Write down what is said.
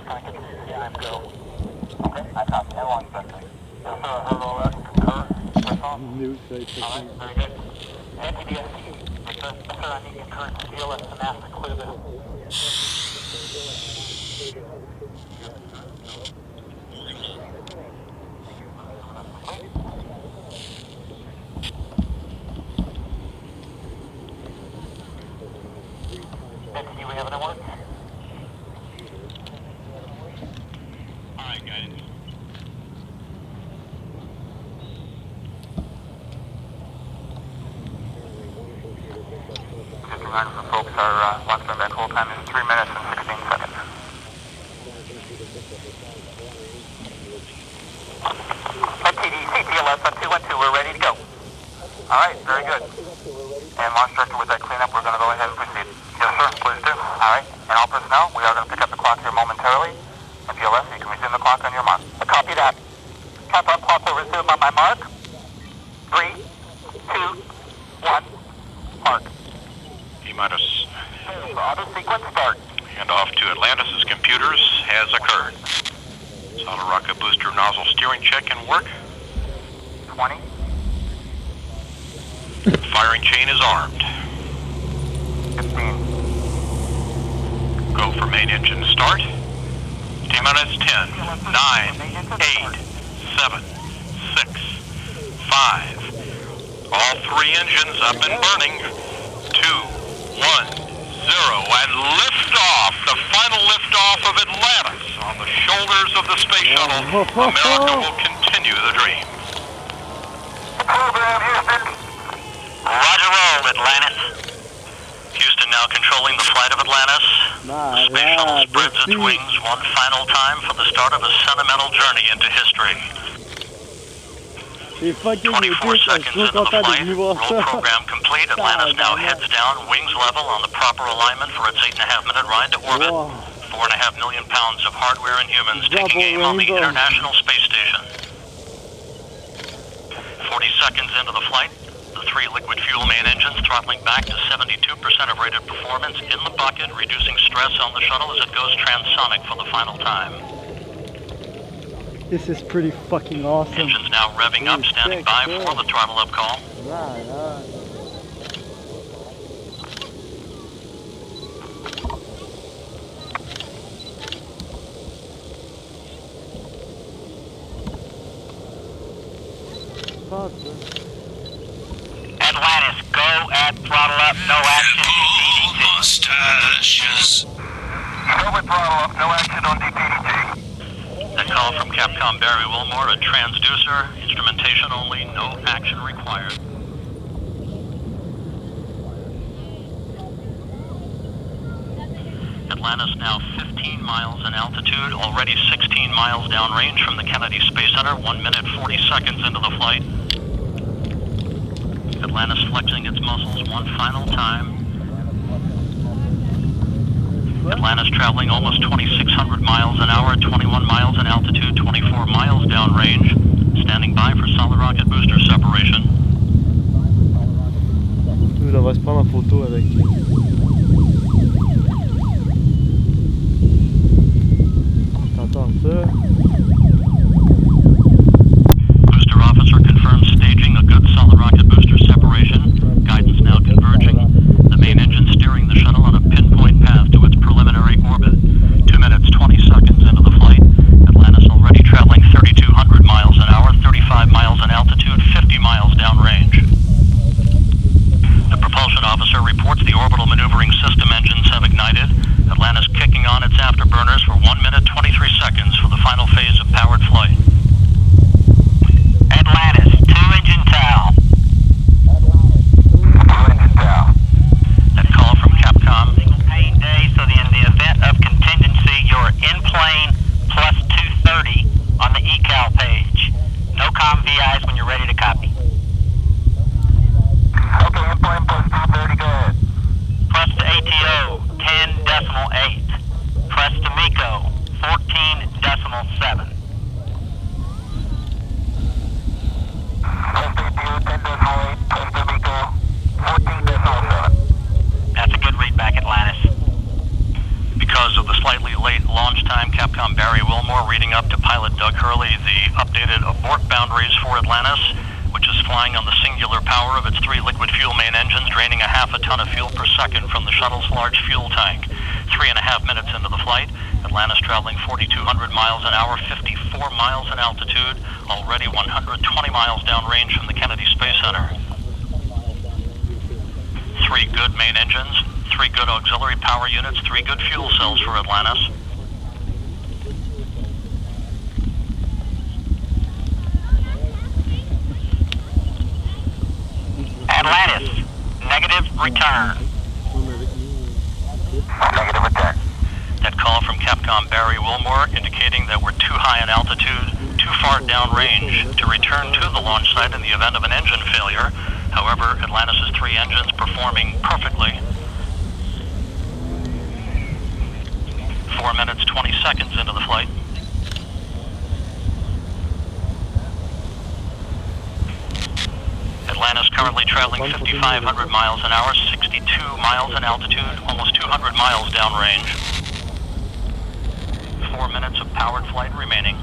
Time go. Okay, I copy. L1 sector. Yes, sir. I heard all that. Concur. Press on. News site. All right, very good. NTDST. Yes, sir. I need concurrent CLS and NASA to clear this. NTD, we have any work? All right, guys. Just a reminder for folks, our launch back hold time is 3 minutes and 16 seconds. NTD, CTLS on 212, we're ready to go. All right, very good. And launch director, with that cleanup, we're going to go ahead and proceed. Yes, sir, please do. All right, and all personnel, we are going to pick up the clock here momentarily. NTLS, you can resume the clock on your mark. Copy that. Countdown clock will resume on my mark. 3, 2, 1, mark. T-minus. Auto sequence start. Handoff to Atlantis' computers has occurred. Solid rocket booster nozzle steering check and work. 20. Firing chain is armed. 15. Go for main engine start. T-minus 10, 9, 8, 7, 6, 5. All 3 engines up and burning. 2, 1, 0, and lift-off. The final lift-off of Atlantis on the shoulders of the space shuttle. America will continue the dream. Program, Houston. Roger roll, Atlantis. Houston now controlling the flight of Atlantis. The space shuttle spreads its wings one final time for the start of a sentimental journey into history. 24 seconds into the flight, roll program complete. Atlantis now heads down, wings level on the proper alignment for its 8.5-minute ride to orbit. 4.5 million pounds of hardware and humans taking aim on the International Space Station. 40 seconds into the flight, the 3 liquid fuel main engines throttling back to 72% of rated performance in the bucket, reducing stress on the shuttle as it goes transonic for the final time. This is pretty fucking awesome. Engines now revving up, standing by for the throttle up call. Atlantis, go at throttle up, no action. Mustaches. Go with throttle up, no action on DPDT. That call from Capcom Barry Wilmore, a transducer, instrumentation only, no action required. Atlantis now 15 miles in altitude, already 16 miles downrange from the Kennedy Space Center, 1 minute 40 seconds into the flight. Atlantis flexing its muscles one final time. Atlantis traveling almost 2,600 miles an hour, 21 miles in altitude, 24 miles downrange, standing by for solid rocket booster separation. Là, on va se prendre en photo avec. T'entends ça? Booster officer confirms staging a good solid rocket booster separation. Guidance now converging. The main engine steering the shuttle on a pinpoint path to its preliminary orbit. 2 minutes 20 seconds into the flight. Atlantis already traveling 3,200 miles an hour, 35 miles in altitude, 50 miles downrange. The propulsion officer reports the orbital maneuvering system engines have ignited. Atlantis kicking on its afterburners for 1 minute 23 seconds for the final phase of powered flight. Atlantis, 2-engine TOW. 2-engine TOW. That call from Capcom. Pain day, so in the event of contingency, you're in plane plus 230 on the eCal page. No comm VIs when you're ready to copy. Okay, in plane plus 230, go ahead. Press to ATO, 10.8. Press to MECO, 14.8. Wilmore reading up to pilot Doug Hurley the updated abort boundaries for Atlantis, which is flying on the singular power of its 3 liquid fuel main engines, draining a half a ton of fuel per second from the shuttle's large fuel tank. 3.5 minutes into the flight, Atlantis traveling 4,200 miles an hour, 54 miles in altitude, already 120 miles downrange from the Kennedy Space Center. 3 good main engines, 3 good auxiliary power units, 3 good fuel cells for Atlantis. Atlantis, negative return. Negative return. That call from Capcom Barry Wilmore indicating that we're too high in altitude, too far downrange to return to the launch site in the event of an engine failure. However, Atlantis' 3 engines performing perfectly. 4 minutes, 20 seconds into the flight. Atlantis currently traveling 5,500 miles an hour, 62 miles in altitude, almost 200 miles downrange. 4 minutes of powered flight remaining.